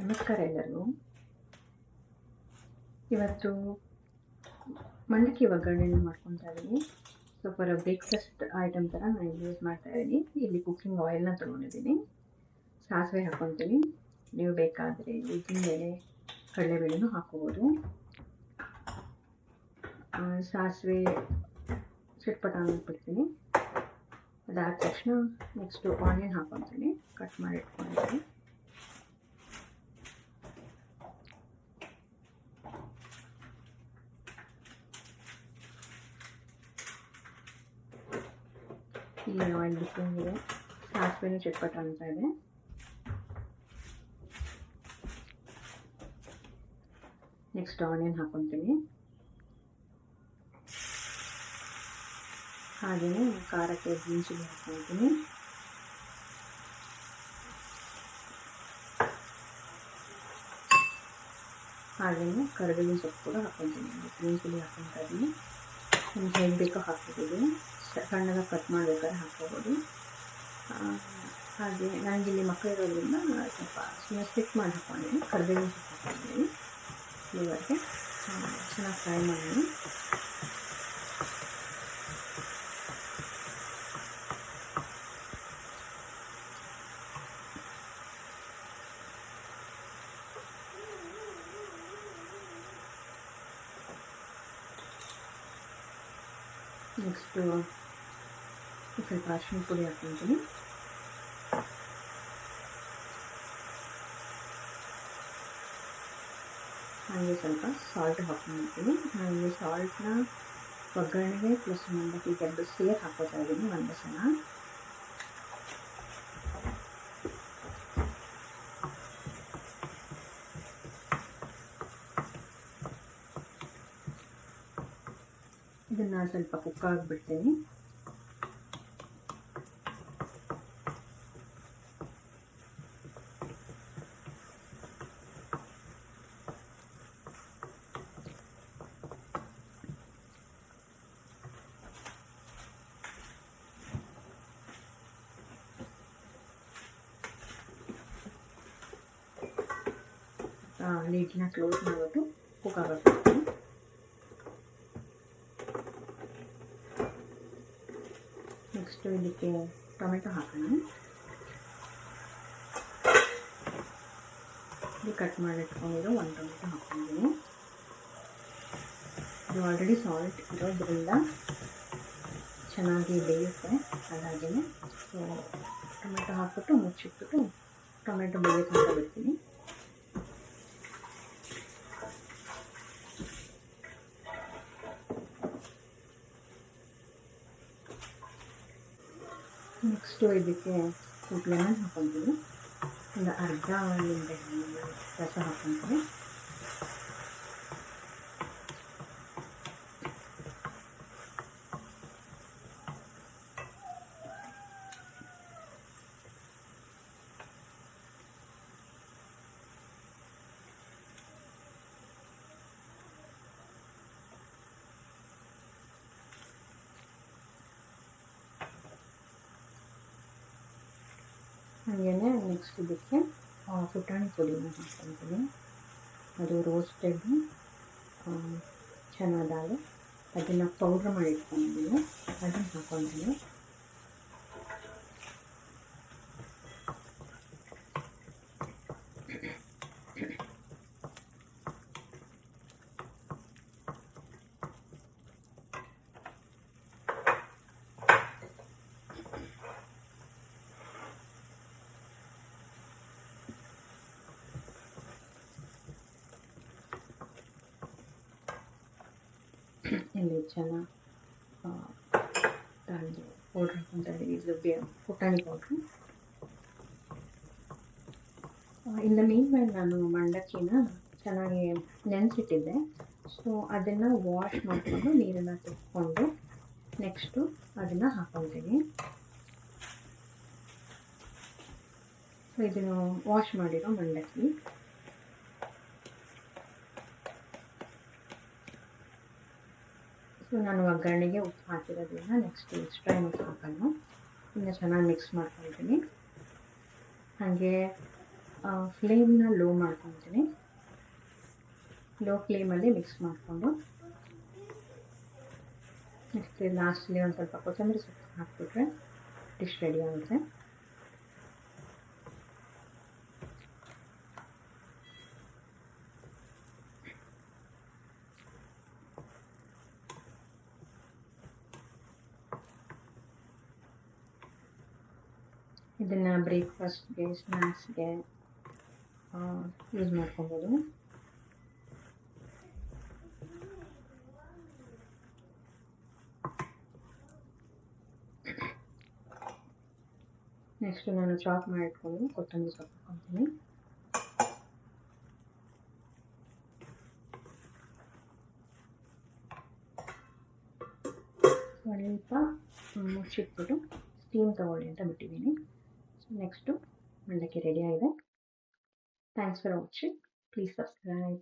ನಮಸ್ಕಾರ ಎಲ್ಲರಿಗೂ. ಇವತ್ತು ಮಂಡಕ್ಕಿ ಒಗ್ಗರಣೆನ ಮಾಡ್ಕೊತಾ ಇದ್ದೀನಿ. ಸೊ ಫಾರ್ ಬ್ರೇಕ್ಫಾಸ್ಟ್ ಐಟಮ್ ಥರ ನಾನು ಯೂಸ್ ಮಾಡ್ತಾ ಇದ್ದೀನಿ. ಇಲ್ಲಿ ಕುಕ್ಕಿಂಗ್ ಆಯಿಲ್ನ ತೊಗೊಂಡಿದ್ದೀನಿ. ಸಾಸಿವೆ ಹಾಕ್ಕೊತೀನಿ. ನೀವು ಬೇಕಾದರೆ ಉದ್ದಿನಬೇಳೆ ಕಡಲೆಬೇಳೆನೂ ಹಾಕ್ಕೋಬೋದು. ಸಾಸಿವೆ ಚಿಟ್ಪಟ ಬಿಡ್ತೀನಿ. ಅದಾದ ತಕ್ಷಣ ನೆಕ್ಸ್ಟು ಆನಿಯನ್ ಹಾಕ್ಕೊತೀನಿ, ಕಟ್ ಮಾಡಿ ಇಟ್ಕೊಂಡಿದ್ದೀನಿ. ಇಲ್ಲಿ ಆಯಿಲ್ ಬಿಸಿಂಗಿದೆ, ಸಾಸಿವೆನೂ ಚಿಟ್ಪಟ ಅಂತ ಇದೆ. ನೆಕ್ಸ್ಟ್ ಆನಿಯನ್ ಹಾಕ್ಕೊತೀನಿ. ಹಾಗೆಯೇ ಖಾರಕ್ಕೆ ಗ್ರೀನ್ ಚಿಲ್ಲಿ ಹಾಕ್ಕೊತೀನಿ. ಹಾಗೆಯೇ ಕರಿಬೇವಿನ ಸೊಪ್ಪು ಕೂಡ ಹಾಕ್ಕೊತೀನಿ. ಗ್ರೀನ್ ಚಿಲ್ಲಿ ಹಾಕ್ಕೊತಾ ಇದ್ದೀನಿ. ನಿಮ್ಗೆ ಹೇಗೆ ಬೇಕೋ ಹಾಕ್ಕೋಬೋದು. ಸಣ್ಣದಾಗಿ ಕಟ್ ಮಾಡಬೇಕಾದ್ರೆ ಹಾಕ್ಕೋಬೋದು. ಹಾಗೆ ನನಗಿಲ್ಲಿ ಮಕ್ಕಳಿರೋದ್ರಿಂದ ಸ್ವಲ್ಪ ಸ್ಟಿಕ್ ಮಾಡಿ ಹಾಕ್ಕೊಂಡಿದ್ದೀನಿ. ಕರಿಬೇವಿನ ಸೊಪ್ಪು ಹಾಕ್ಕೊಂಡಿದ್ದೀನಿ. ಫ್ಲೇವರ್ಗೆ ಚೆನ್ನಾಗಿ ಫ್ರೈ ಮಾಡಿ. ನೆಕ್ಸ್ಟು ಸ್ವಲ್ಪ ಅರಿಶಿನ ಪುಡಿ ಹಾಕ್ಕೊತೀನಿ. ಹಾಗೆ ಸ್ವಲ್ಪ ಸಾಲ್ಟ್ ಹಾಕ್ಕೊಂಡಿರ್ತೀನಿ. ಹಾಗೆ ಸಾಲ್ಟ್ನ ಒಗ್ಗರಣೆಗೆ ಪ್ಲಸ್ ಮಂಡಕ್ಕಿಗೆ ಎರಡು ಸೇರಿ ಹಾಕೋತಾ ಇದ್ದೀನಿ ಒಂದು ಸಲ. ಇದನ್ನು ಸ್ವಲ್ಪ ಕುಕ್ ಆಗಿಬಿಡ್ತೀನಿ. ಲೀಡ್ನ ಕ್ಲೋಸ್ ಮಾಡಿಬಿಟ್ಟು ಕುಕ್ ಆಗಬೇಕು. ನೆಕ್ಸ್ಟು ಇದಕ್ಕೆ ಟೊಮೆಟೊ ಹಾಕೋಣ. ಇದು ಕಟ್ ಮಾಡಿಟ್ಕೊಂಡಿರೋ ಒಂದು ಟೊಮೆಟೊ ಹಾಕ್ಕೊಂಡಿದ್ದೀನಿ. ಇದು ಆಲ್ರೆಡಿ ಸಾಲ್ಟ್ ಇರೋದ್ರಿಂದ ಚೆನ್ನಾಗಿ ಬೇಯುತ್ತೆ. ಹಾಗಾಗಿಯೇ ಸೊ ಟೊಮೆಟೊ ಹಾಕ್ಬಿಟ್ಟು ಮುಚ್ಚಿಟ್ಬಿಟ್ಟು ಟೊಮೆಟೊ ಬೇಯಕ್ಕೆ ಬಿಡ್ತೀನಿ. ನೆಕ್ಸ್ಟು ಇದಕ್ಕೆ ಲೆಮನ್ ಹಾಕ್ಕೊತೀನಿ. ಒಂದು ಅರ್ಧ ನಿಂಬೆ ಹಣ್ಣು ರಸ ಹಾಕ್ಕೊತೀನಿ. ಹಾಗೆಯೇ ನೆಕ್ಸ್ಟ್ ಇದಕ್ಕೆ ಪುಟಾಣಿ ಪುಡಿನ ಹಾಕ್ಕೊತೀನಿ. ಅದು ರೋಸ್ಟೆಡ್ ಚನಾ ದಾಲ್, ಅದನ್ನು ಪೌಡ್ರ್ ಮಾಡಿ ಇಟ್ಕೊಂಡಿದ್ದೀನಿ, ಅದನ್ನು ಹಾಕ್ಕೊತೀನಿ. ಇಲ್ಲಿ ಚೆನ್ನಾಗಿ ದಾಲ್ದು ಪೌಡ್ರ್ ಹಾಕ್ಕೊತಾ ಇದ್ದೀವಿ. ಇದು ಪುಟಾಣಿ powder. In the mean while ನಾನು ಮಂಡಕ್ಕಿನ ಚೆನ್ನಾಗಿ ನೆನೆಸಿಟ್ಟಿದ್ದೆ. ಸೊ ಅದನ್ನು ವಾಶ್ ಮಾಡಿಕೊಂಡು ನೀರನ್ನು ತೆಗೆದುಕೊಂಡು ನೆಕ್ಸ್ಟು ಅದನ್ನು ಹಾಕ್ಕೊತೀನಿ. ಸೊ ಇದನ್ನು ವಾಶ್ ಮಾಡಿರೋ ಮಂಡಕ್ಕಿ. ಸೊ ನಾನು ಒಗ್ಗರಣೆಗೆ ಉಪ್ಪು ಹಾಕಿರೋದ್ರಿಂದ ನೆಕ್ಸ್ಟ್ ಎಕ್ಸ್ಟ್ರಾ ಏನು ಹಾಕಲ್ಲ. ಇನ್ನು ಚೆನ್ನಾಗಿ ಮಿಕ್ಸ್ ಮಾಡ್ಕೊಳ್ತೀನಿ. ಹಾಗೆ ಫ್ಲೇಮ್ನ ಲೋ ಮಾಡ್ಕೊತೀನಿ. ಲೋ ಫ್ಲೇಮಲ್ಲಿ ಮಿಕ್ಸ್ ಮಾಡಿಕೊಂಡು ನೆಕ್ಸ್ಟ್ ಲಾಸ್ಟಲ್ಲಿ ಒಂದು ಸ್ವಲ್ಪ ಕೊತ್ತಂಬರಿ ಸೊಪ್ಪು ಹಾಕ್ಬಿಟ್ರೆ ಡಿಶ್ ರೆಡಿ ಆಗುತ್ತೆ. ಇದನ್ನು ಬ್ರೇಕ್ಫಾಸ್ಟ್ಗೆ, ಸ್ನ್ಯಾಕ್ಸ್ಗೆ ಯೂಸ್ ಮಾಡ್ಕೊಬೋದು. ನೆಕ್ಸ್ಟ್ ನಾನು ಚಾಪ್ ಮಾಡಿಟ್ಕೊಂಡು ಕೊತ್ತಂಬರಿ ಸೊಪ್ಪು ಹಾಕ್ಕೊತೀನಿ. ಸ್ವಲ್ಪ ಮುಚ್ಚಿಟ್ಬಿಟ್ಟು ಸ್ಟೀಮ್ ತೊಗೊಳ್ಳಿ ಅಂತ ಬಿಟ್ಟಿದ್ದೀನಿ. ಸೊ ನೆಕ್ಸ್ಟು ಮಂಡಕ್ಕಿ ರೆಡಿ ಆಗಿದೆ. Thanks for watching. Please subscribe.